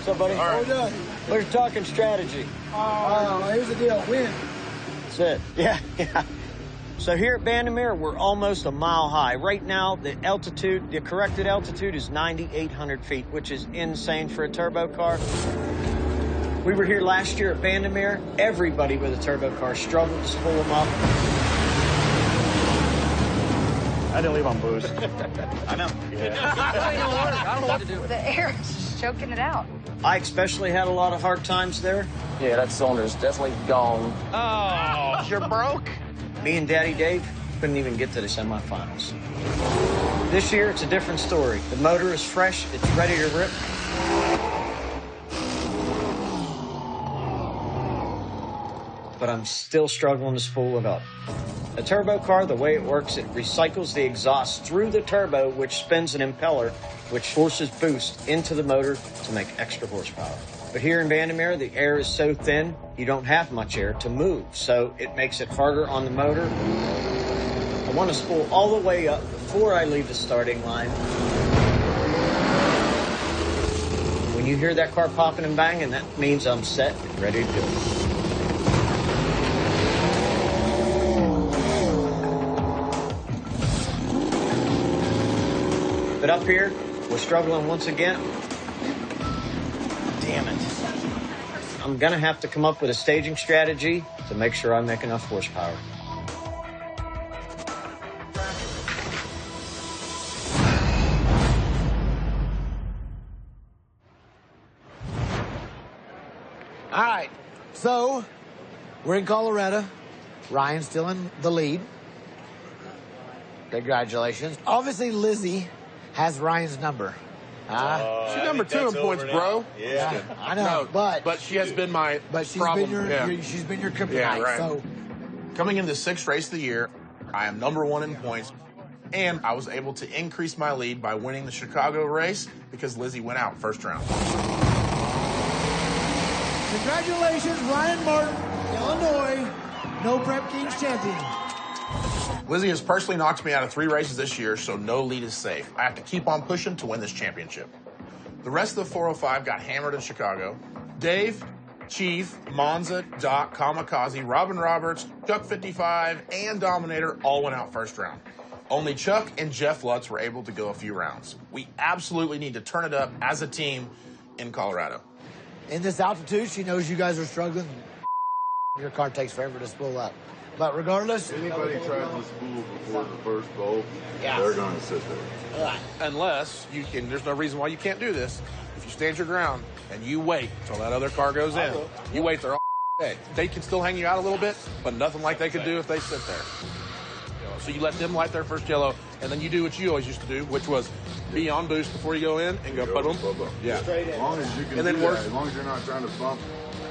What's up, buddy? All right. Well done. We're talking strategy. Here's the deal. Win. That's it. Yeah. So here at Bandemere, we're almost a mile high. Right now, the corrected altitude is 9,800 feet, which is insane for a turbo car. We were here last year at Bandemere. Everybody with a turbo car struggled to spool them up. I didn't leave on boost. I know. Yeah. I don't know what to do. The air is just choking it out. I especially had a lot of hard times there. Yeah, that cylinder's definitely gone. Oh, you're broke? Me and Daddy Dave couldn't even get to the semifinals. This year, it's a different story. The motor is fresh. It's ready to rip. But I'm still struggling to spool it up. A turbo car, the way it works, it recycles the exhaust through the turbo, which spins an impeller, which forces boost into the motor to make extra horsepower. But here in Bandemere, the air is so thin, you don't have much air to move, so it makes it harder on the motor. I want to spool all the way up before I leave the starting line. When you hear that car popping and banging, that means I'm set and ready to do it. But up here, we're struggling once again. Damn it. I'm gonna have to come up with a staging strategy to make sure I make enough horsepower. All right, so we're in Colorado. Ryan's still in the lead. Congratulations. Obviously, Lizzie has Ryan's number. She's number 2 in points, bro. Yeah, I know, but she has been my problem. She's been your kryptonite. Yeah, right. So coming into the 6th race of the year, I am number 1 in points, and I was able to increase my lead by winning the Chicago race because Lizzie went out first round. congratulations, Ryan Martin, Illinois, No Prep Kings champion. Lizzie has personally knocked me out of 3 races this year, so no lead is safe. I have to keep on pushing to win this championship. The rest of the 405 got hammered in Chicago. Dave, Chief, Monza, Doc, Kamikaze, Robin Roberts, Chuck 55, and Dominator all went out first round. Only Chuck and Jeff Lutz were able to go a few rounds. We absolutely need to turn it up as a team in Colorado. In this altitude, she knows you guys are struggling. Your car takes forever to spool up. But regardless, anybody tries to spool before the first bolt, they're going to sit there. Right. Unless you can, there's no reason why you can't do this. If you stand your ground and you wait until that other car goes in, you wait there all day. They can still hang you out a little bit, but nothing like they could do if they sit there. So you let them light their first yellow, and then you do what you always used to do, which was be on boost before you go in and go boom. Yeah. As long as you can do that, as long as you're not trying to bump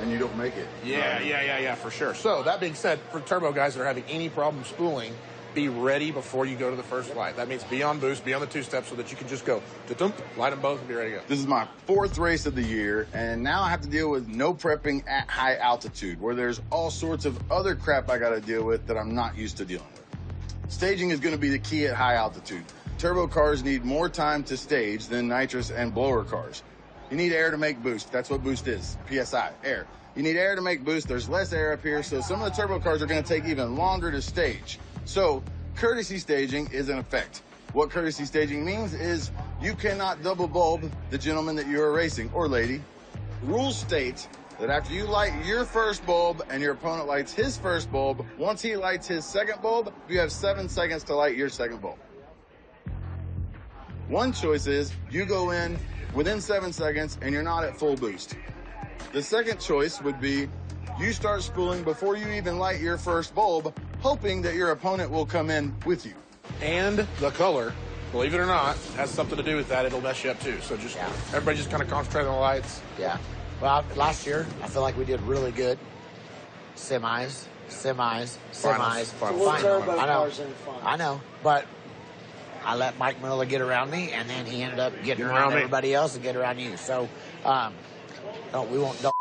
and you don't make it. Yeah, for sure. So that being said, for turbo guys that are having any problem spooling, be ready before you go to the first light. That means be on boost, be on the 2-step so that you can just go, light them both and be ready to go. This is my 4th race of the year, and now I have to deal with no prepping at high altitude, where there's all sorts of other crap I got to deal with that I'm not used to dealing with. Staging is going to be the key at high altitude. Turbo cars need more time to stage than nitrous and blower cars. You need air to make boost. That's what boost is, PSI, air. You need air to make boost. There's less air up here, so some of the turbo cars are going to take even longer to stage. So courtesy staging is in effect. What courtesy staging means is you cannot double bulb the gentleman that you are racing, or lady. Rules state that after you light your first bulb and your opponent lights his first bulb, once he lights his second bulb, you have 7 seconds to light your second bulb. One choice is you go in within 7 seconds and you're not at full boost. The second choice would be you start spooling before you even light your first bulb, hoping that your opponent will come in with you. And the color, believe it or not, has something to do with that. It'll mess you up too. So just everybody just kind of concentrate on the lights. Yeah. Well, last year, I feel like we did really good. Semis. Finals. I know, but I let Mike Miller get around me, and then he ended up getting around everybody else and get around you. So, don't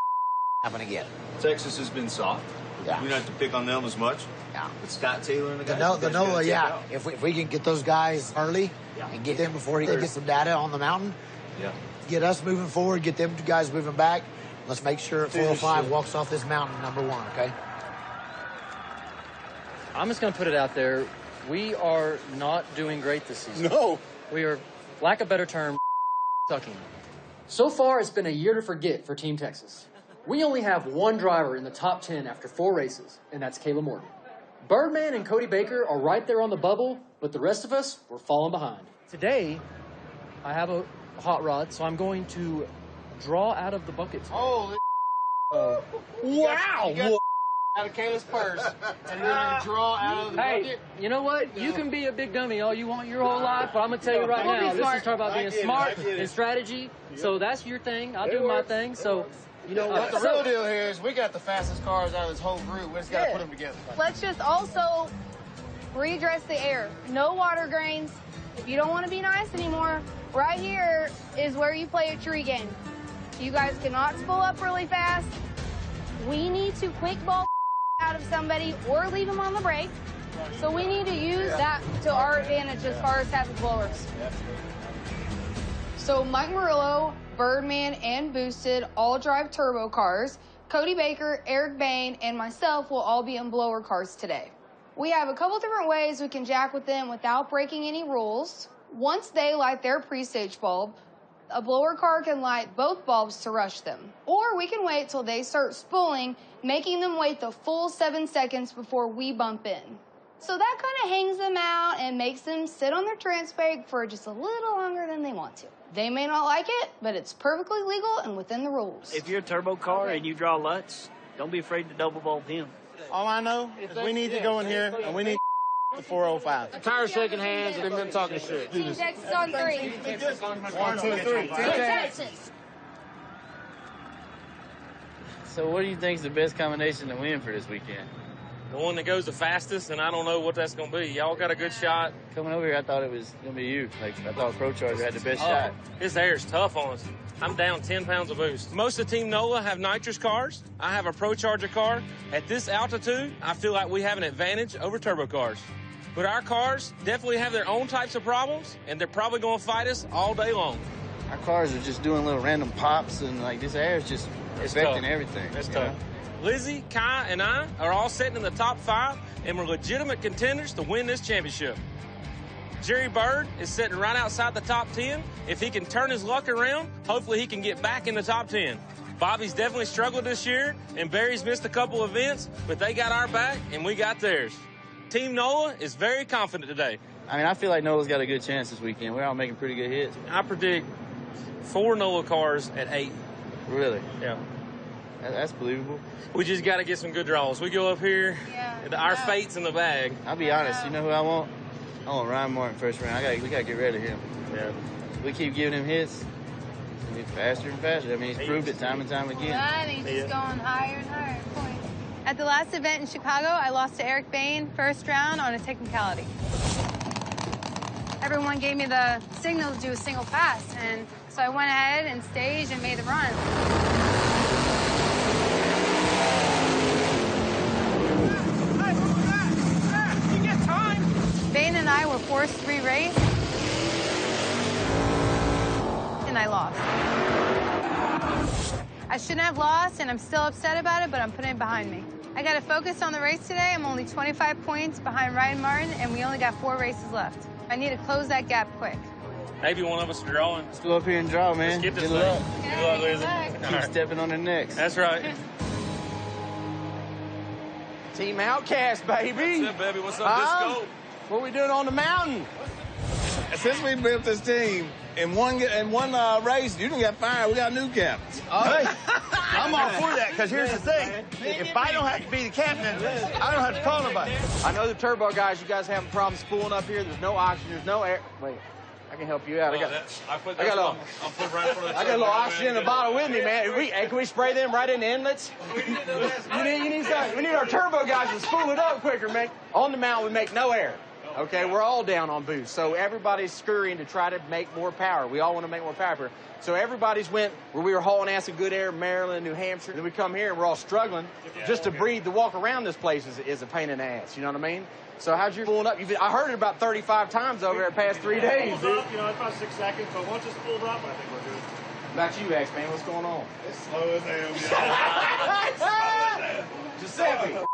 happen again. Texas has been soft. Yeah. We don't have to pick on them as much. Yeah. But Scott Taylor and the guys. The NOLA, if we can get those guys early and get them before he gets some data on the mountain, Yeah. Get us moving forward, get them guys moving back. Let's make sure 405 walks off this mountain #1, okay? I'm just going to put it out there. We are not doing great this season. No. We are, lack of a better term, sucking. So far, it's been a year to forget for Team Texas. We only have one driver in the top 10 after 4 races, and that's Caleb Morgan. Birdman and Cody Baker are right there on the bubble, but the rest of us, we're falling behind. Today, I have a hot rod, so I'm going to draw out of the bucket. Holy wow! Out of Caleb's purse, and you're gonna draw out of the bucket? You know what? You can be a big dummy all you want your whole life, but I'm gonna tell you right now, this is talking about being smart and strategy. So that's your thing. I'll do my thing. So, you know what? The real deal here is we got the fastest cars out of this whole group. We just gotta put them together. Let's just also redress the air. No water grains. If you don't want to be nice anymore, right here is where you play a tree game. You guys cannot spool up really fast. We need to quick ball out of somebody or leave them on the brake. So we need to use that to our advantage as far as having blowers. So Mike Murillo, Birdman, and Boosted all drive turbo cars. Cody Baker, Eric Bain, and myself will all be in blower cars today. We have a couple different ways we can jack with them without breaking any rules. Once they light their pre-stage bulb, a blower car can light both bulbs to rush them. Or we can wait till they start spooling, making them wait the full 7 seconds before we bump in. So that kind of hangs them out and makes them sit on their trans brake for just a little longer than they want to. They may not like it, but it's perfectly legal and within the rules. If you're a turbo car and you draw Lutz, don't be afraid to double bulb him. All I know is we need to go in here and we need the 405. Tires shaking hands and them talking shit. Team Texas on 3. 1, 2, 3. Team Texas. So what do you think is the best combination to win for this weekend? The one that goes the fastest, and I don't know what that's going to be. Y'all got a good shot. Coming over here, I thought it was going to be you. Like, I thought Pro Charger had the best shot. His air is tough on us. I'm down 10 pounds of boost. Most of Team NOLA have nitrous cars. I have a Pro Charger car. At this altitude, I feel like we have an advantage over turbo cars. But our cars definitely have their own types of problems, and they're probably going to fight us all day long. Our cars are just doing little random pops, and like this air is just affecting everything. That's tough. Lizzie, Kai, and I are all sitting in the top 5, and we're legitimate contenders to win this championship. Jerry Bird is sitting right outside the top 10. If he can turn his luck around, hopefully he can get back in the top 10. Bobby's definitely struggled this year, and Barry's missed a couple events, but they got our back, and we got theirs. Team NOLA is very confident today. I mean, I feel like NOLA's got a good chance this weekend. We're all making pretty good hits. I predict 4 NOLA cars at 8. Really? Yeah. That's believable. We just got to get some good draws. We go up here, our fate's in the bag. I'll be honest, you know who I want? I want Ryan Martin first round. We got to get rid of him. Yeah. We keep giving him hits, and he's faster and faster. I mean, he's proved it time and time again. And he's just going higher and higher in points. At the last event in Chicago, I lost to Eric Bain first round on a technicality. Everyone gave me the signal to do a single pass, and so I went ahead and staged and made the run. Bain and I were forced to re-race, and I lost. I shouldn't have lost, and I'm still upset about it, but I'm putting it behind me. I got to focus on the race today. I'm only 25 points behind Ryan Martin, and we only got 4 races left. I need to close that gap quick. Maybe one of us are drawing. Let's go up here and draw, man. Let's get this Good luck. thing. Good luck, Lizzie. Keep stepping on the necks. That's right. Team Outcast, baby. What's up, baby? What's up, Disco? What we doing on the mountain? Since we built this team, in one race, you didn't get fired. We got a new captain. Hey, I'm all for that, because here's the thing. If I don't have to be the captain, I don't have to call nobody. I know the turbo guys, you guys having problems spooling up here. There's no oxygen, there's no air. Wait, I can help you out. I got a little oxygen in the bottle with me, man. Can we spray them right in the inlets? We need our turbo guys to spool it up quicker, man. On the mountain, we make no air. Okay, we're all down on boost. So everybody's scurrying to try to make more power. We all want to make more power here. So everybody's went where we were hauling ass in good air, Maryland, New Hampshire. Then we come here and we're all struggling. Just to breathe, to walk around this place is a pain in the ass. You know what I mean? So how's your pulling up? I heard it about 35 times over there the past 3 days. It's about 6 seconds, but once it's pulled up, I think we're good. About you, X-Man, what's going on? It's slow as hell. Giuseppe.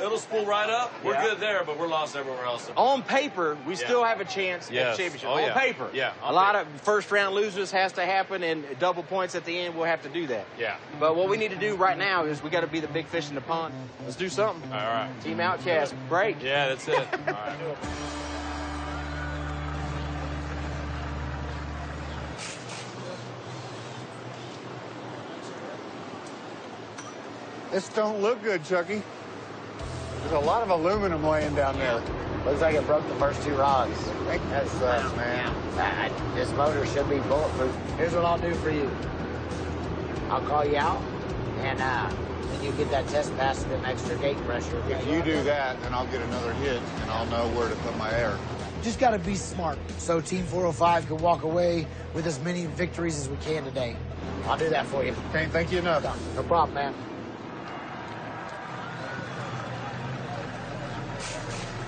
It'll spool right up. We're good there, but we're lost everywhere else. On paper, we still have a chance at the championship. On paper. Yeah. A lot of first round losers has to happen, and double points at the end, we'll have to do that. Yeah. But what we need to do right now is we got to be the big fish in the pond. Let's do something. All right. Team Outcast, break. Yeah, that's it. All right. This don't look good, Chucky. There's a lot of aluminum laying down there. Looks like it broke the first 2 rods. That sucks, man. This motor should be bulletproof. Here's what I'll do for you. I'll call you out, and then you get that test pass with an extra gate pressure. If you do that, then I'll get another hit, and I'll know where to put my air. Just got to be smart so Team 405 can walk away with as many victories as we can today. I'll do that for you. Can't thank you enough. No problem, man.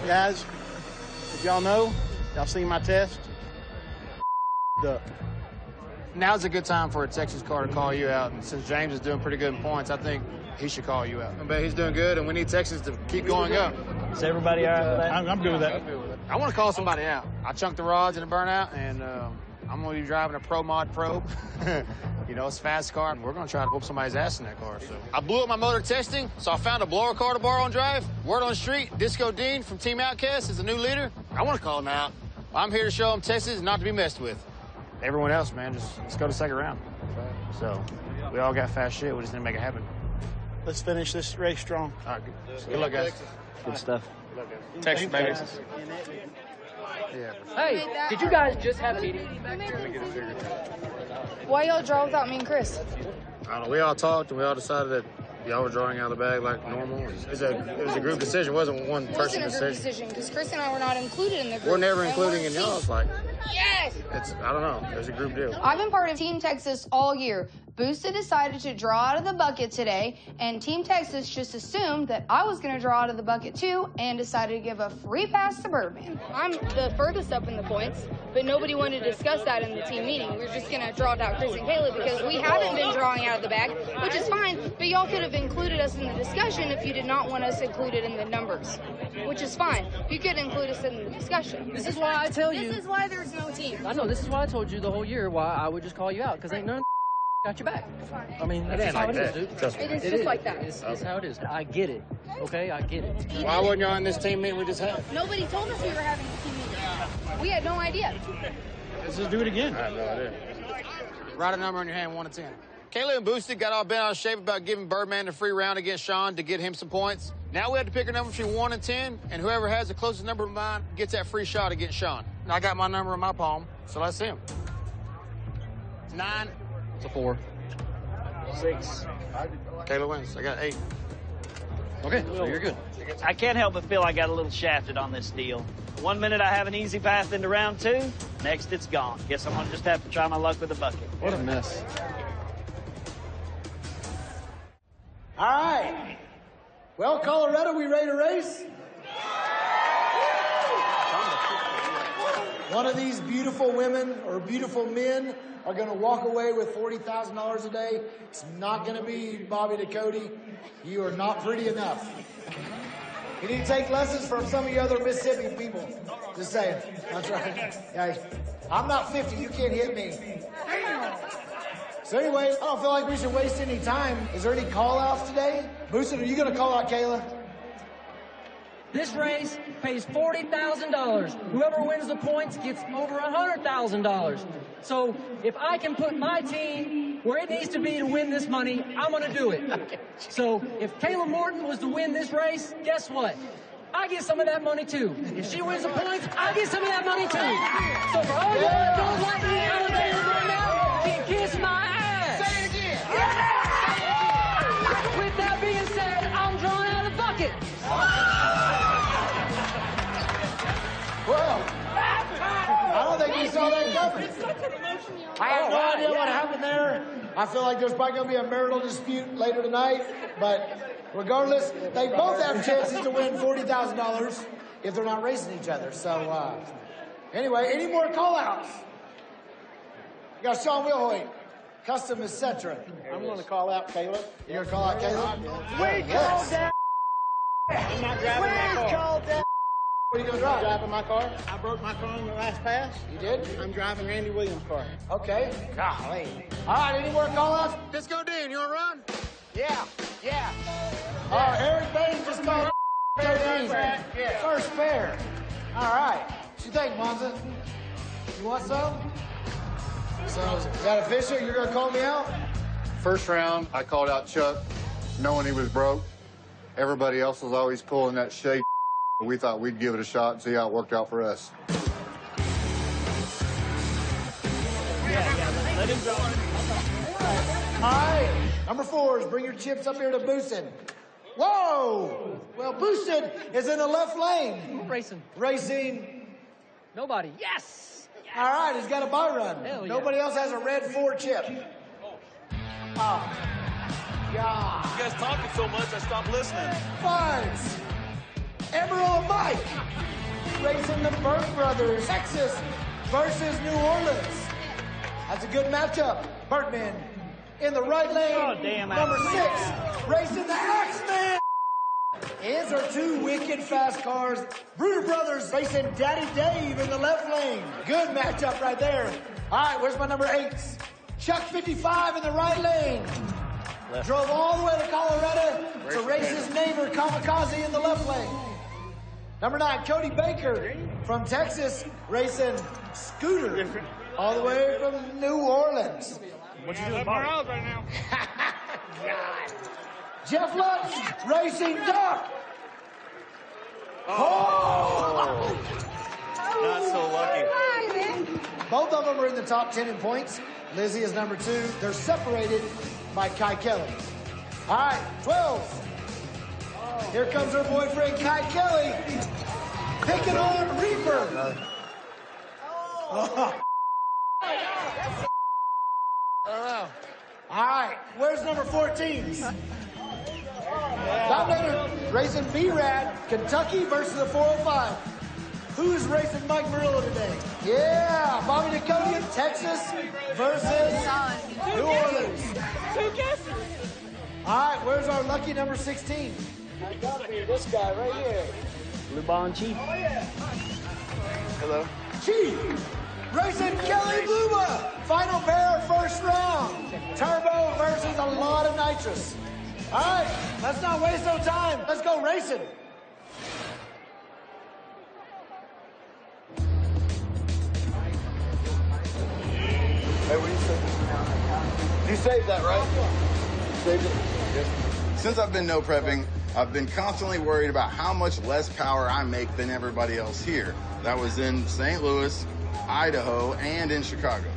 Guys, if y'all know, y'all seen my test? Now's a good time for a Texas car to call you out. And since James is doing pretty good in points, I think he should call you out. I bet he's doing good, and we need Texas to keep going up. Is everybody all right with that? I'm good with that. I want to call somebody out. I chunked the rods in the burnout, and I'm going to be driving a Pro Mod Probe. You know, it's a fast car, and we're going to try to whoop somebody's ass in that car. So I blew up my motor testing, so I found a blower car to borrow and drive. Word on the street, Disco Dean from Team Outcast is the new leader. I want to call him out. I'm here to show him Texas is not to be messed with. Everyone else, man, let's go to the second round. So we all got fast shit. We just need to make it happen. Let's finish this race strong. All right, good luck, guys. Good stuff. Texas, baby. Yeah. Hey, did you guys just have a meeting? Why y'all draw without me and Chris? I don't know. We all talked and we all decided that y'all were drawing out of the bag like normal. It was a group decision. It wasn't one person It wasn't a group decision because Chris and I were not included in the group. We're never including in y'all's like. Yes! I don't know. There's a group deal. I've been part of Team Texas all year. Boosted decided to draw out of the bucket today, and Team Texas just assumed that I was going to draw out of the bucket too and decided to give a free pass to Birdman. I'm the furthest up in the points, but nobody wanted to discuss that in the team meeting. We were just going to draw out Chris and Caleb because we haven't been drawing out of the bag, which is fine, but y'all could have included us in the discussion if you did not want us included in the numbers, which is fine. You could include us in the discussion. This is why I tell you. This is why there's no team. I know, this is why I told you the whole year why I would just call you out, because ain't none got your back. I mean, that's just how it is, dude. It is just like that. It's how it is. I get it. Okay, I get it. Why wasn't y'all in this team meeting we just had? Nobody told us we were having a team meeting. We had no idea. Let's just do it again. I have no idea. Write a number in your hand, 1 to 10. Kayla and Boosted got all bent out of shape about giving Birdman a free round against Sean to get him some points. Now we have to pick a number between 1 and 10, and whoever has the closest number of mine gets that free shot against Sean. Now I got my number in my palm, so let's see him. 9. It's a 4. 6. Kayla wins. I got 8. Okay, so you're good. I can't help but feel I got a little shafted on this deal. 1 minute I have an easy path into round 2, next it's gone. Guess I'm gonna just have to try my luck with the bucket. What a mess. All right. Well, Colorado, we ready to race? One of these beautiful women or beautiful men are going to walk away with $40,000 a day. It's not going to be Bobby to Cody. You are not pretty enough. You need to take lessons from some of you other Mississippi people. Just saying. That's right. Hey, I'm not 50. You can't hit me. So anyway, I don't feel like we should waste any time. Is there any call-outs today? Boosted, are you going to call out Kayla? This race pays $40,000. Whoever wins the points gets over $100,000. So if I can put my team where it needs to be to win this money, I'm going to do it. So if Kayla Morton was to win this race, guess what? I get some of that money too. If she wins the points, I get some of that money too. So for all y'all that don't like me elevated right now, can kiss my ass. Say it again. Yeah. With that being said, I'm drawing out of the bucket. I have no idea what happened there. I feel like there's probably going to be a marital dispute later tonight. But regardless, they both have chances to win $40,000 if they're not racing each other. So, anyway, any more call-outs? You got Sean Wilhoit, Custom, etc. I'm going to call out Caleb. You're going to call out Caleb? We called that. I'm not driving my car. Called that. What are you going to drive? I'm driving my car. I broke my car in the last pass. You did? I'm driving Randy Williams' car. Okay. Golly. All right, any more call-outs? Let's go, Dan. You want to run? Yeah. Eric Bain just called 13. First fair. All right. What you think, Monza? You want some? So, is that official? You're going to call me out? First round, I called out Chuck, knowing he was broke. Everybody else was always pulling that shade. We thought we'd give it a shot and see how it worked out for us. Let him go. All right. Number 4 is bring your chips up here to Boosted. Whoa! Well, Boosted is in the left lane. Racing. Nobody. Yes! All right, he's got a buy run. Hell yeah. Nobody else has a red 4 chip. Oh, God. You guys talking so much, I stopped listening. Fives. Emerald and Mike. Racing the Burke brothers. Texas versus New Orleans. That's a good matchup. Bergman in the right lane. Oh, damn. Number 6, racing the Axeman. These are 2 wicked fast cars. Bruder Brothers racing Daddy Dave in the left lane. Good matchup right there. All right, where's my number 8s? Chuck 55 in the right lane. Drove all the way to Colorado to race his neighbor Kamikaze in the left lane. Number 9, Cody Baker from Texas racing Scooter all the way from New Orleans. What you doing, Bob? Right now. God. Jeff Lutz racing Duck. Oh! Not so lucky. Both of them are in the top 10 in points. Lizzie is number 2. They're separated by Kai Kelly. All right, 12. Here comes her boyfriend, Kai Kelly, picking on Reaper. Oh. All right, where's number 14? Dominator racing B-Rad, Kentucky versus the 405. Who's racing Mike Murillo today? Yeah, Bobby Dakota, Texas versus New Orleans. 2 guesses. All right, where's our lucky number 16? I gotta be this guy right here. Lubon Chief. Oh, yeah. Hello. Chief, racing Kelly Bluba. Final pair, first round. Turbo versus a lot of nitrous. All right, let's not waste no time. Let's go racing. Hey, what do you say? You saved that, right? Saved it? Yes. Since I've been no prepping, I've been constantly worried about how much less power I make than everybody else here. That was in St. Louis, Idaho, and in Chicago.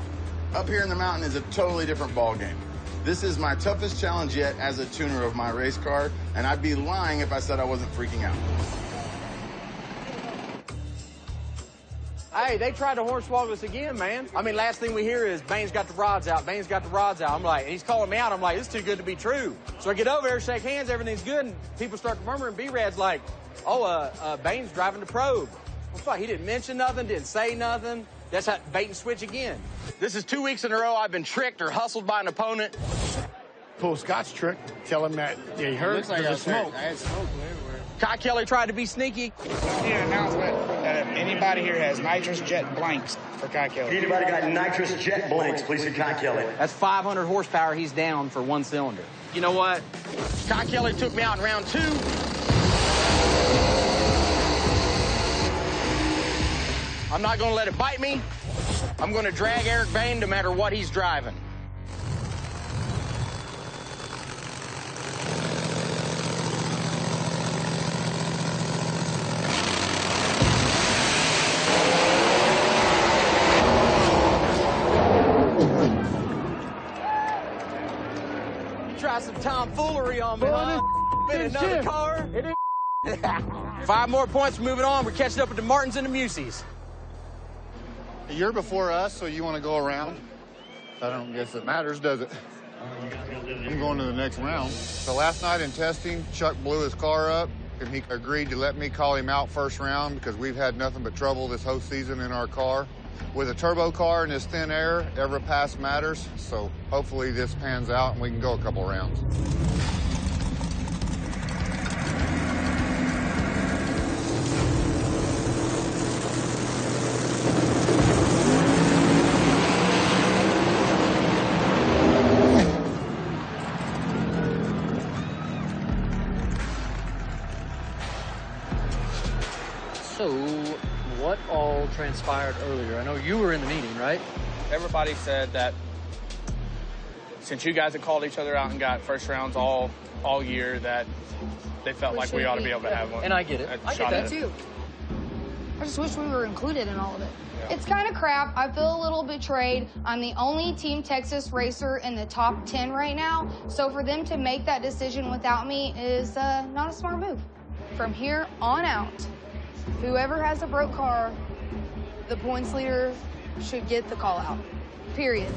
Up here in the mountain is a totally different ball game. This is my toughest challenge yet as a tuner of my race car, and I'd be lying if I said I wasn't freaking out. Hey, they tried to hornswoggle us again, man. I mean, last thing we hear is Bain's got the rods out. Bain's got the rods out. I'm like, and he's calling me out. I'm like, this is too good to be true. So I get over there, shake hands, everything's good, and people start murmuring. B-Rad's like, oh, Bain's driving the probe. Well, fuck, he didn't mention nothing, didn't say nothing. That's how bait and switch again. This is 2 weeks in a row I've been tricked or hustled by an opponent. Pull Scott's trick. Tell him that he hurt Looks like because of smoke. I had smoke everywhere. Kai Kelly tried to be sneaky. Here, announcement that if anybody here has nitrous jet blanks for Kai Kelly. Anybody got nitrous jet blanks, please, for Kai Kelly. That's 500 horsepower he's down for 1 cylinder. You know what? Kai Kelly took me out in round 2. I'm not going to let it bite me. I'm going to drag Eric Bain no matter what he's driving. You try some tomfoolery on me, huh? In another car? 5 more points, moving on. We're catching up with the Martins and the Museys. You're before us, so you want to go around? I don't guess it matters, does it? I'm going to the next round. So last night in testing, Chuck blew his car up, and he agreed to let me call him out first round because we've had nothing but trouble this whole season in our car. With a turbo car and this thin air, every pass matters. So hopefully this pans out and we can go a couple rounds. So, what all transpired earlier? I know you were in the meeting, right? Everybody said that since you guys had called each other out and got first rounds all year, that they felt like we ought to be able to have one. And I get it. I get that too. I just wish we were included in all of it. Yeah. It's kind of crap. I feel a little betrayed. I'm the only Team Texas racer in the top 10 right now, so for them to make that decision without me is not a smart move. From here on out, whoever has a broke car, the points leader should get the call out, period.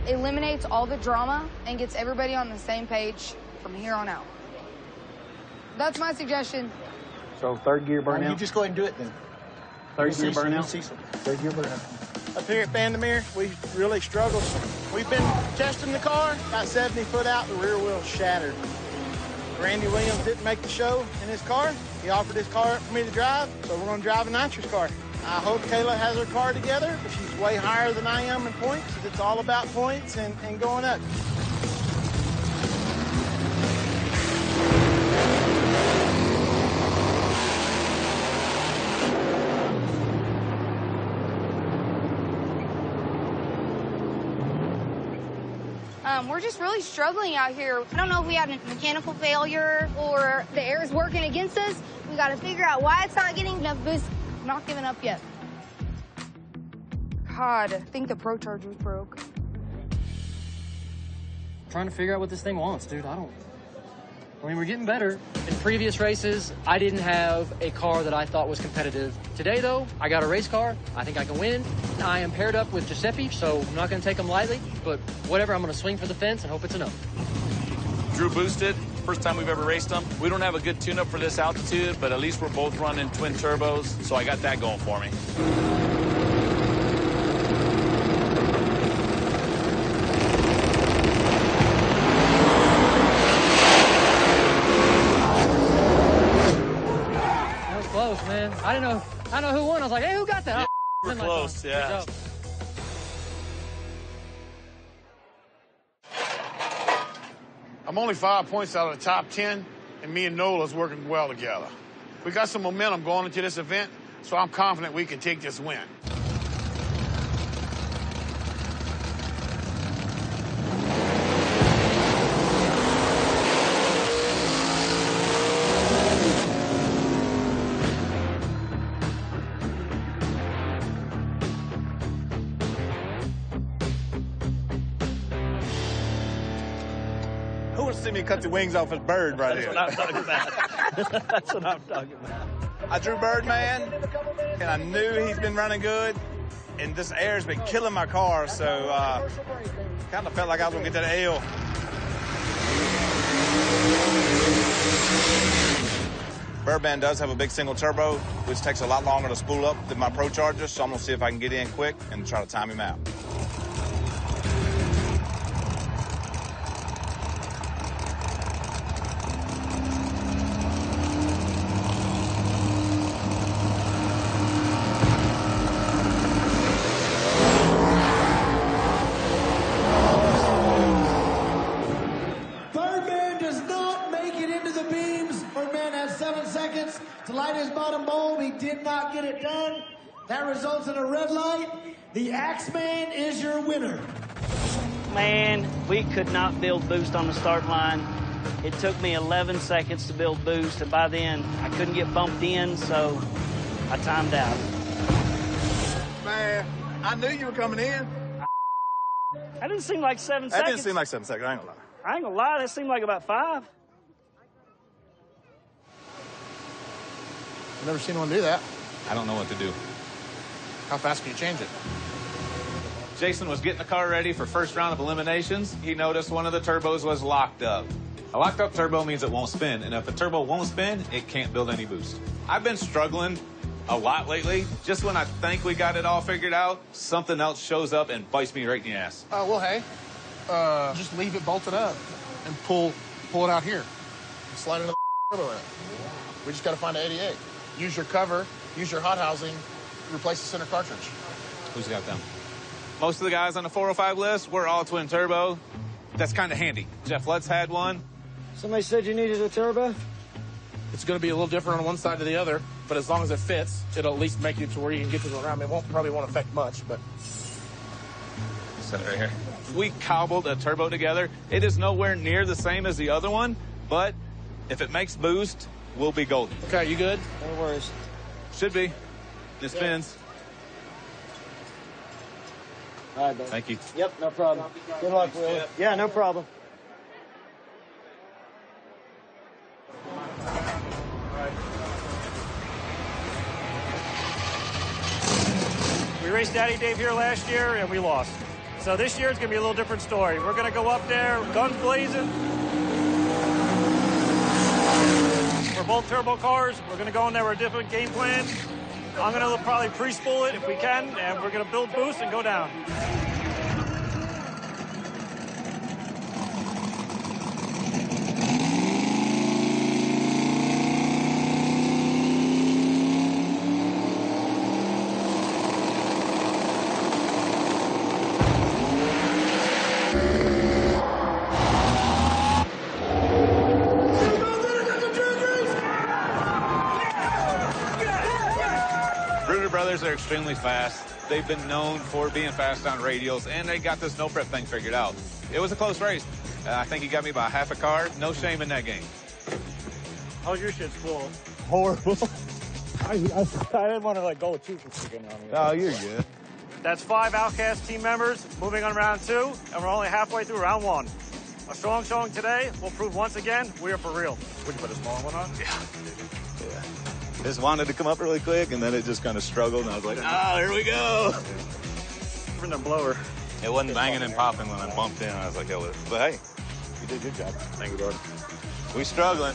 Eliminates all the drama and gets everybody on the same page from here on out. That's my suggestion. So third gear burnout? You just go ahead and do it then. Third gear burnout? Third gear burnout. Up here at Bandemere, we really struggled. We've been testing the car, got 70 foot out, the rear wheel shattered. Randy Williams didn't make the show in his car. He offered his car for me to drive, so we're going to drive a nitrous car. I hope Kayla has her car together, but she's way higher than I am in points. It's all about points and going up. We're just really struggling out here. I don't know if we have a mechanical failure or the air is working against us. We got to figure out why it's not getting enough boost. I'm not giving up yet. God, I think the Pro Charger's broke. Trying to figure out what this thing wants, dude. I mean, we're getting better. In previous races, I didn't have a car that I thought was competitive. Today, though, I got a race car. I think I can win. I am paired up with Giuseppe, so I'm not going to take him lightly. But whatever, I'm going to swing for the fence and hope it's enough. Drew boosted. First time we've ever raced them. We don't have a good tune-up for this altitude, but at least we're both running twin turbos, so I got that going for me. Man, I didn't know who won. I was like, hey, who got that? Yeah, oh, we're close, yeah. I'm only 5 points out of the top 10, and me and Nola's working well together. We got some momentum going into this event, so I'm confident we can take this win. See me cut the wings off his bird right here. That's what I'm talking about. That's what I'm talking about. I drew Birdman, and I knew he's been running good, and this air's been killing my car, so kind of felt like I was going to get that L. Birdman does have a big single turbo, which takes a lot longer to spool up than my Pro Charger, so I'm going to see if I can get in quick and try to time him out. To light his bottom bulb, he did not get it done. That results in a red light. The Axeman is your winner. Man, we could not build boost on the start line. It took me 11 seconds to build boost, and by then, I couldn't get bumped in, so I timed out. Man, I knew you were coming in. That didn't seem like 7 seconds. That didn't seem like 7 seconds, I ain't gonna lie. I ain't gonna lie, that seemed like about 5. I've never seen one do that. I don't know what to do. How fast can you change it? Jason was getting the car ready for first round of eliminations. He noticed one of the turbos was locked up. A locked up turbo means it won't spin, and if a turbo won't spin, it can't build any boost. I've been struggling a lot lately. Just when I think we got it all figured out, something else shows up and bites me right in the ass. Well, hey, just leave it bolted up and pull it out here. And slide another turbo in it. We just got to find an 88. Use your cover, use your hot housing, replace the center cartridge. Who's got them? Most of the guys on the 405 list, we're all twin turbo. That's kind of handy. Jeff Lutz had one. Somebody said you needed a turbo? It's going to be a little different on one side to the other, but as long as it fits, it'll at least make it to where you can get to the ram. It probably won't affect much, but... Set it right here. We cobbled a turbo together. It is nowhere near the same as the other one, but if it makes boost, we'll be golden. Okay, you good? No worries. Should be. It spins. All right, buddy. Thank you. Yep, no problem. Good luck, Willie. Yeah, no problem. We raced Daddy Dave here last year, and we lost. So this year, it's going to be a little different story. We're going to go up there, guns blazing. We're both turbo cars. We're going to go in there with a different game plan. I'm going to probably pre-spool it if we can, and we're going to build boost and go down. Brothers are extremely fast. They've been known for being fast on radials, and they got this no prep thing figured out. It was a close race. I think he got me by half a car. No shame in that game. How's your shit spoiled? Horrible. I didn't want to go too freaking on me. Oh, you're good. That's 5 Outcast team members moving on round 2, and we're only halfway through round 1. A strong showing today will prove once again we are for real. Would you put a small one on? Yeah. Just wanted to come up really quick, and then it just kind of struggled, and I was like, here we go. From the blower. It wasn't banging and popping when I bumped in. I was like, but hey, you did a good job. Thank you, brother. We struggling.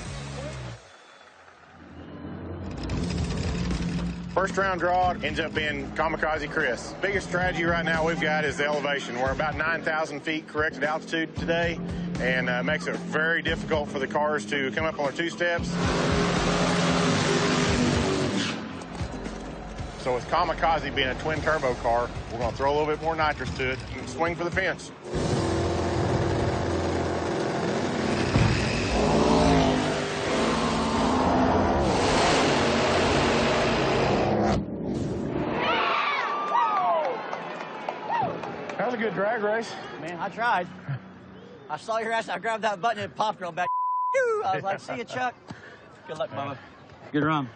First round draw ends up being Kamikaze Chris. Biggest strategy right now we've got is the elevation. We're about 9,000 feet corrected altitude today, and makes it very difficult for the cars to come up on their 2 steps. So with Kamikaze being a twin turbo car, we're going to throw a little bit more nitrous to it and swing for the fence. That was a good drag race. Man, I tried. I saw your ass, I grabbed that button and it popped real back. I was like, see you, Chuck. Good luck, Bubba. Good run.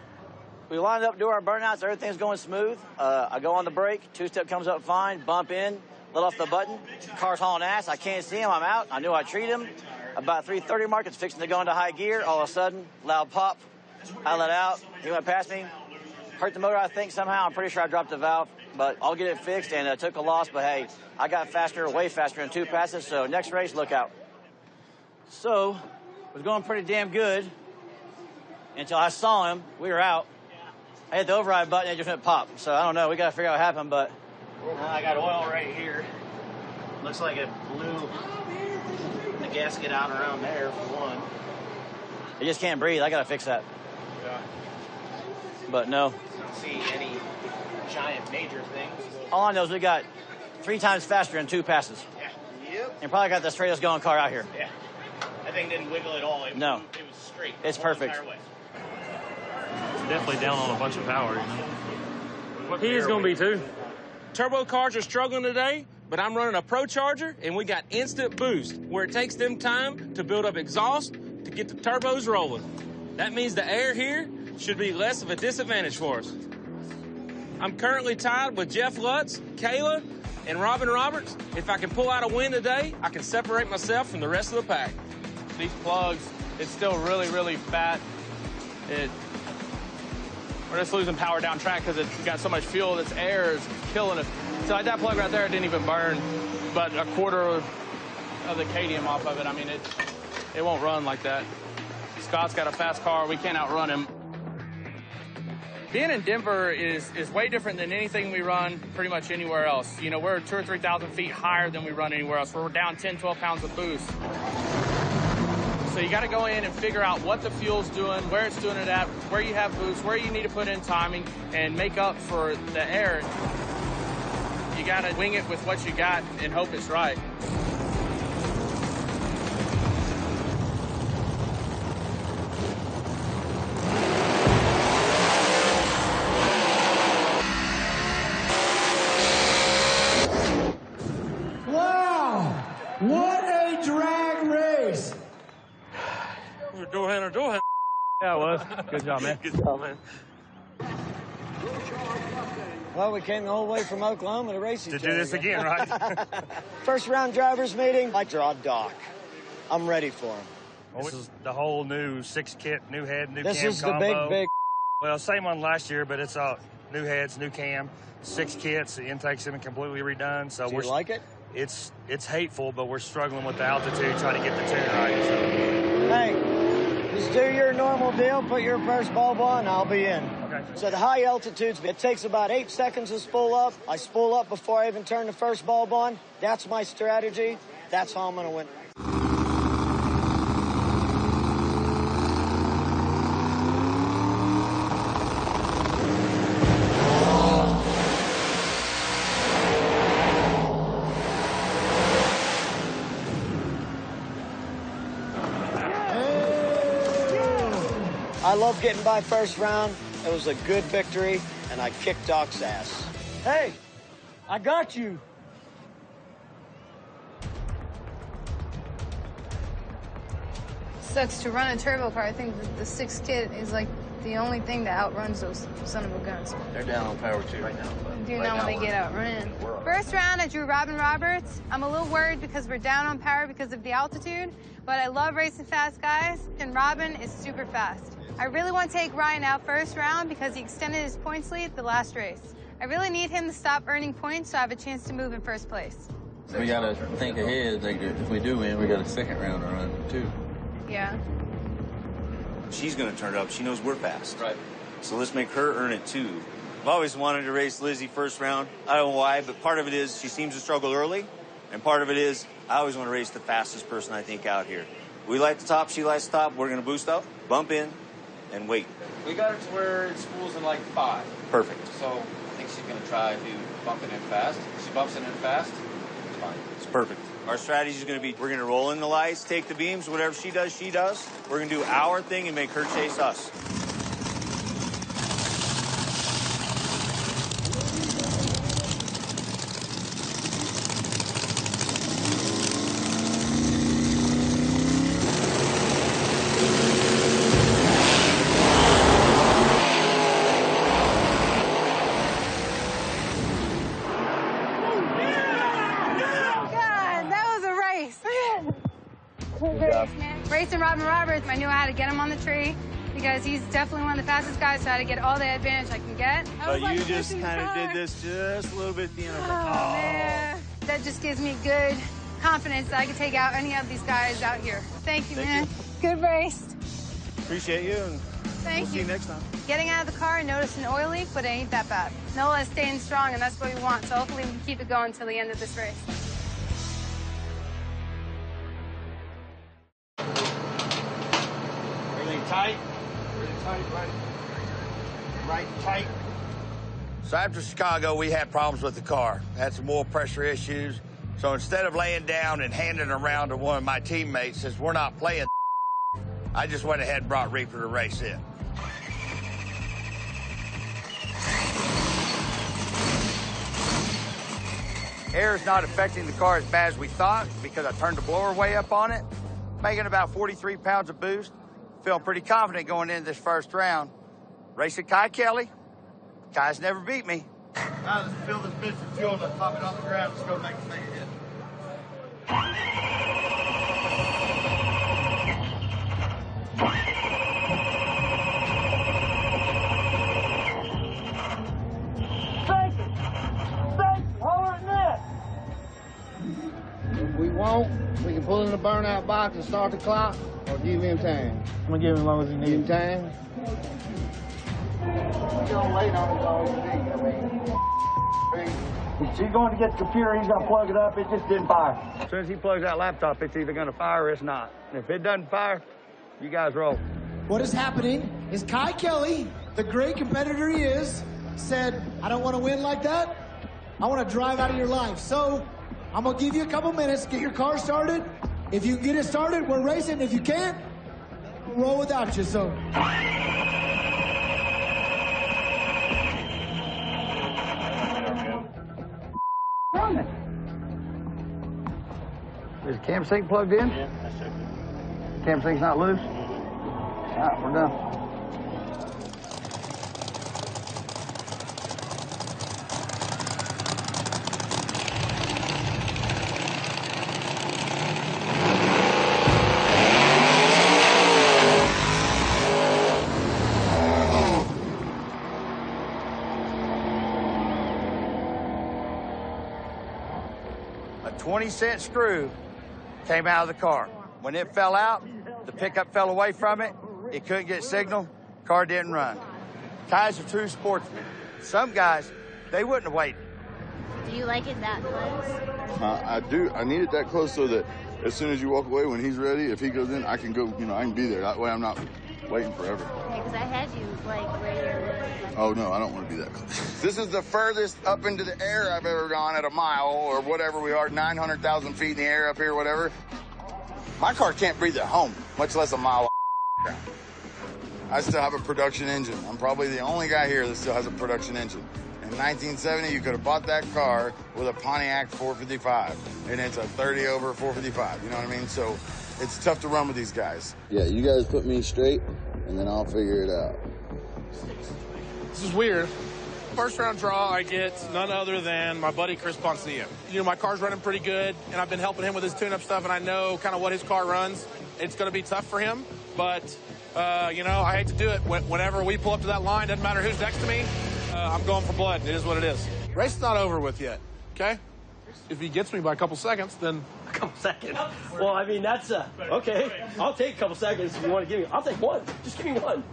We lined up to do our burnouts. Everything's going smooth. I go on the brake. 2-step comes up fine. Bump in. Let off the button. Car's hauling ass. I can't see him. I'm out. I knew I'd treat him. About 330 mark, it's fixing to go into high gear. All of a sudden, loud pop. I let out. He went past me. Hurt the motor, I think, somehow. I'm pretty sure I dropped the valve. But I'll get it fixed, and it took a loss. But, hey, I got faster, way faster in 2 passes. So next race, look out. So it was going pretty damn good until I saw him. We were out. I hit the override button, it just went pop. So I don't know, we got to figure out what happened, but I got oil right here. Looks like it blew the gasket out around there for one. It just can't breathe. I got to fix that. Yeah. But no. I don't see any giant major things. All I know is we got 3 times faster in 2 passes. Yeah. Yep. And probably got the straightest going car out here. Yeah. That thing didn't wiggle at all. No. It was straight. It's perfect. Definitely down on a bunch of power, you know. He is going to be too. Turbo cars are struggling today, but I'm running a Pro Charger, and we got instant boost, where it takes them time to build up exhaust to get the turbos rolling. That means the air here should be less of a disadvantage for us. I'm currently tied with Jeff Lutz, Kayla, and Robin Roberts. If I can pull out a win today, I can separate myself from the rest of the pack. These plugs, it's still really, really fat. We're just losing power down track because it's got so much fuel. This air is killing us. So that plug right there didn't even burn, but a quarter of the KDM off of it. I mean, it won't run like that. Scott's got a fast car. We can't outrun him. Being in Denver is way different than anything we run pretty much anywhere else. You know, we're 2,000 or 3,000 feet higher than we run anywhere else. We're down 10, 12 pounds of boost. So you got to go in and figure out what the fuel's doing, where it's doing it at, where you have boost, where you need to put in timing, and make up for the air. You got to wing it with what you got and hope it's right. What a drag race! Door handle. Yeah, it was. Good job, man. Good job, man. Well, we came the whole way from Oklahoma to race each To other. do this again, right? First round drivers meeting, I draw Doc. I'm ready for him. This is the whole new 6-kit, new head, new This cam is the combo. big. Well, same one last year, but it's new heads, new cam, 6 kits. The intake's been completely redone. So Do you like it? It's hateful, but we're struggling with the altitude, trying to get the tune right. So. Hey, just do your normal deal, put your first bulb on, I'll be in. Okay. So the high altitudes, it takes about 8 seconds to spool up. I spool up before I even turn the first bulb on. That's my strategy. That's how I'm going to win. I love getting by first round. It was a good victory, and I kicked Doc's ass. Hey, I got you. Sucks to run a turbo car. I think the 6 kit is like the only thing that outruns those son of a guns. They're down on power 2 right now. But Do not want to get outrun. First round, I drew Robin Roberts. I'm a little worried because we're down on power because of the altitude, but I love racing fast guys, and Robin is super fast. I really want to take Ryan out first round because he extended his points lead the last race. I really need him to stop earning points so I have a chance to move in first place. we got to think ahead. Like, if we do win, we got a second round to run, too. Yeah. She's going to turn it up. She knows we're fast. Right. So let's make her earn it, too. I've always wanted to race Lizzie first round. I don't know why, but part of it is she seems to struggle early, and part of it is I always want to race the fastest person I think out here. We like the top, she likes the top. We're going to boost up, bump in, and wait. We got it to where it spools in like 5. Perfect. So I think she's going to try to bump it in fast. If she bumps it in fast, it's fine. It's perfect. Our strategy is going to be we're going to roll in the lights, take the beams, whatever she does, she does. We're going to do our thing and make her chase us. Racing Robin Roberts, I knew I had to get him on the tree because he's definitely one of the fastest guys, so I had to get all the advantage I can get. But you just kind of did this just a little bit at the end. Man. That just gives me good confidence that I can take out any of these guys out here. Thank you, man. Good race. Appreciate you, and Thank we'll see you next time. Getting out of the car, I noticed an oil leak, but it ain't that bad. Nola's staying strong, and that's what we want, so hopefully we can keep it going until the end of this race. Tight, right tight. So after Chicago, we had problems with the car. Had some oil pressure issues. So instead of laying down and handing it around to one of my teammates, since we're not playing, I just went ahead and brought Reaper to race in. Air is not affecting the car as bad as we thought because I turned the blower way up on it, making about 43 pounds of boost. Feeling pretty confident going into this first round. Racing Kai Kelly. Kai's never beat me. Now let's fill this bitch with fuel and pop it on the ground. Let's go make the thing hit. Hold want, we can pull in the burnout box and start the clock, or give him time. I'm gonna give him as long as he needs. Give him time. We're gonna wait on it all you need. He's going to get the computer, he's gonna plug it up, it just didn't fire. As soon as he plugs that laptop, it's either gonna fire or it's not. And if it doesn't fire, you guys roll. What is happening is Kai Kelly, the great competitor he is, said, I don't want to win like that. I want to drive out of your life. So I'm going to give you a couple minutes, get your car started. If you can get it started, we're racing. If you can't, we'll roll without you. So. Is the cam sync plugged in? Yeah, that's it. Cam sync's not loose? All right, we're done. A 20-cent screw came out of the car. When it fell out, the pickup fell away from it. It couldn't get signal. Car didn't run. Kai's a true sportsman. Some guys, they wouldn't have waited. Do you like it that close? I do. I need it that close so that as soon as you walk away, when he's ready, if he goes in, I can go, I can be there. That way I'm not waiting forever. Yeah, because I had you, like, where you're... Oh, no, I don't want to be that close. This is the furthest up into the air I've ever gone at a mile or whatever we are, 900,000 feet in the air up here, whatever. My car can't breathe at home, much less a mile. I still have a production engine. I'm probably the only guy here that still has a production engine. In 1970, you could have bought that car with a Pontiac 455, and it's a 30 over 455, you know what I mean? So it's tough to run with these guys. Yeah, you guys put me straight, and then I'll figure it out. This is weird. First round draw, I get none other than my buddy Chris Poncia. My car's running pretty good, and I've been helping him with his tune-up stuff, and I know kind of what his car runs. It's going to be tough for him, but, I hate to do it. Whenever we pull up to that line, doesn't matter who's next to me, I'm going for blood. It is what it is. Race is not over with yet, okay? If he gets me by a couple seconds, then... A couple seconds? Well, I mean, that's, okay. I'll take a couple seconds if you want to give me... I'll take one. Just give me one.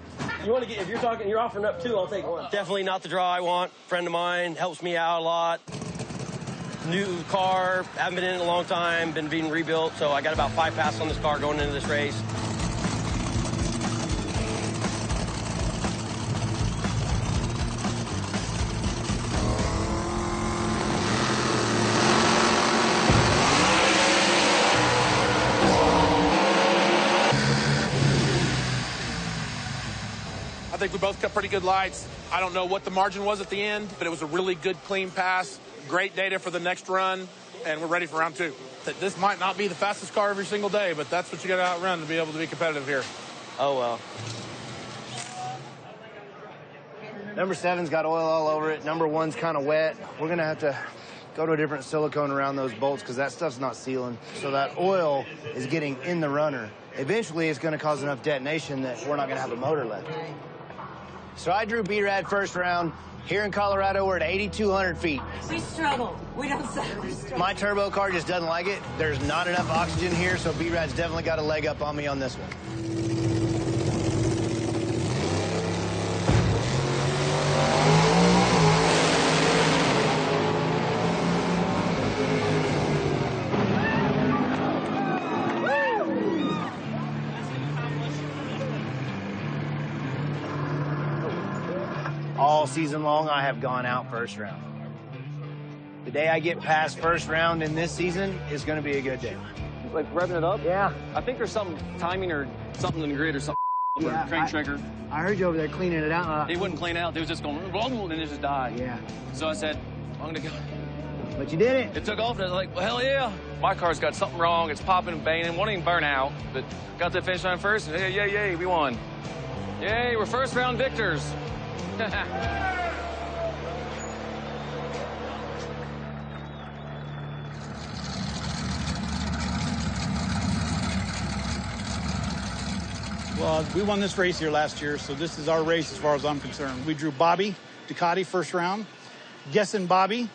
You want to get... If you're offering up two, I'll take one. Definitely not the draw I want. Friend of mine, helps me out a lot. New car, haven't been in it a long time, been being rebuilt, so I got about 5 passes on this car going into this race. I think we both cut pretty good lights. I don't know what the margin was at the end, but it was a really good, clean pass. Great data for the next run, and we're ready for round 2. This might not be the fastest car every single day, but that's what you got to outrun to be able to be competitive here. Oh, well. Number 7's got oil all over it. Number 1's kind of wet. We're going to have to go to a different silicone around those bolts because that stuff's not sealing. So that oil is getting in the runner. Eventually, it's going to cause enough detonation that we're not going to have a motor left. So I drew B-Rad first round. Here in Colorado, we're at 8,200 feet. We struggle. We don't say we struggle. My turbo car just doesn't like it. There's not enough oxygen here, so B-Rad's definitely got a leg up on me on this one. All season long, I have gone out first round. The day I get past first round in this season is going to be a good day. Like revving it up? Yeah. I think there's some timing or something in the grid or something. Yeah, crank trigger. I heard you over there cleaning it out. They wouldn't clean out. They was just going, and it just died. Yeah. So I said, I'm going to go. But you did it. It took off, and I was like, well, hell yeah. My car's got something wrong. It's popping and banging. Won't even burn out. But got to the finish line first, and yay, we won. Yay, we're first round victors. Well, we won this race here last year, so this is our race as far as I'm concerned. We drew Bobby, Ducati, first round. Guessing Bobby.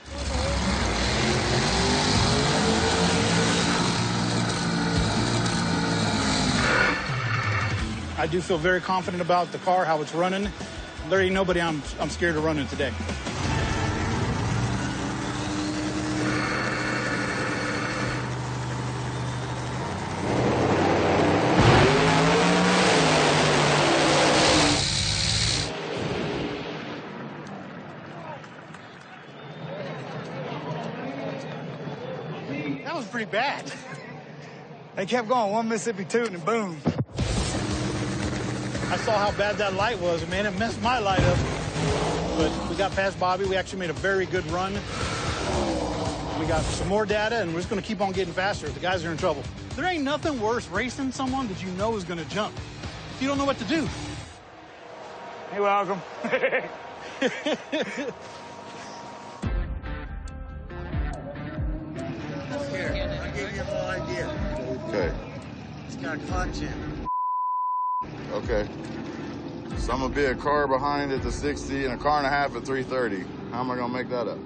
I do feel very confident about the car, how it's running. There ain't nobody I'm scared of running today. That was pretty bad. They kept going, one Mississippi tooting and boom. I saw how bad that light was, and man, it messed my light up. But we got past Bobby. We actually made a very good run. We got some more data, and we're just going to keep on getting faster. The guys are in trouble. There ain't nothing worse racing someone that you know is going to jump. You don't know what to do. You're welcome. Here, I'll give you a little idea. Okay. It's got a clutch in it. Okay. So I'm gonna be a car behind at the 60 and a car and a half at 330. How am I gonna make that up?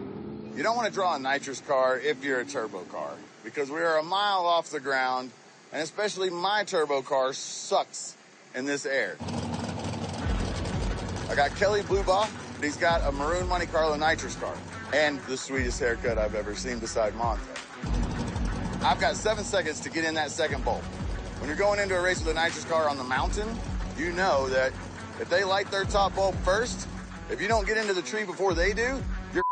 You don't want to draw a nitrous car if you're a turbo car, because we are a mile off the ground, and especially my turbo car sucks in this air. I got Kelly Bluebaugh, but he's got a maroon Monte Carlo nitrous car, and the sweetest haircut I've ever seen beside Monte. I've got 7 seconds to get in that second bolt. When you're going into a race with a nitrous car on the mountain, you know that if they light their top bulb first, if you don't get into the tree before they do, you're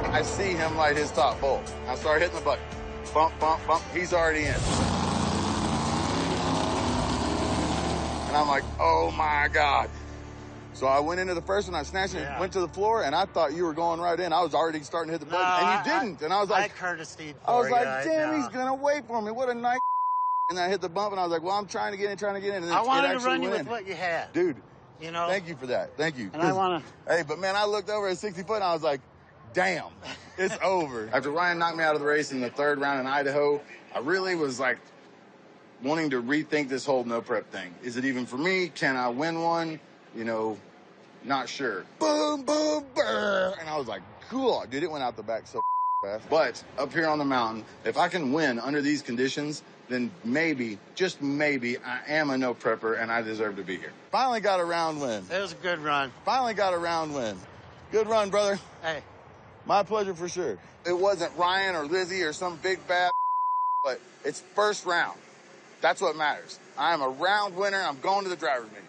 I see him light his top bolt. I start hitting the button. Bump, bump, bump. He's already in. And I'm like, oh my God. So I went into the first one, I snatched it, went to the floor, and I thought you were going right in. I was already starting to hit the button, and you didn't. And I was like, I was like, damn, he's gonna wait for me. What a nice. And I hit the bump, and I was like, well, I'm trying to get in, And then I wanted it to run you went with what you had. Dude, you know? thank you for that. Thank you. And I want to. Hey, but man, I looked over at 60 foot, and I was like, damn, it's over. After Ryan knocked me out of the race in the third round in Idaho, I really was like wanting to rethink this whole no prep thing. Is it even for me? Can I win one? You know, not sure. Boom, boom, brr. And I was like, cool. Dude, it went out the back so fast. But up here on the mountain, if I can win under these conditions, then maybe, just maybe, I am a no prepper and I deserve to be here. Finally got a round win. It was a good run. Finally got a round win. Good run, brother. Hey. My pleasure for sure. It wasn't Ryan or Lizzie or some big bad, but it's first round. That's what matters. I am a round winner. I'm going to the driver's meeting.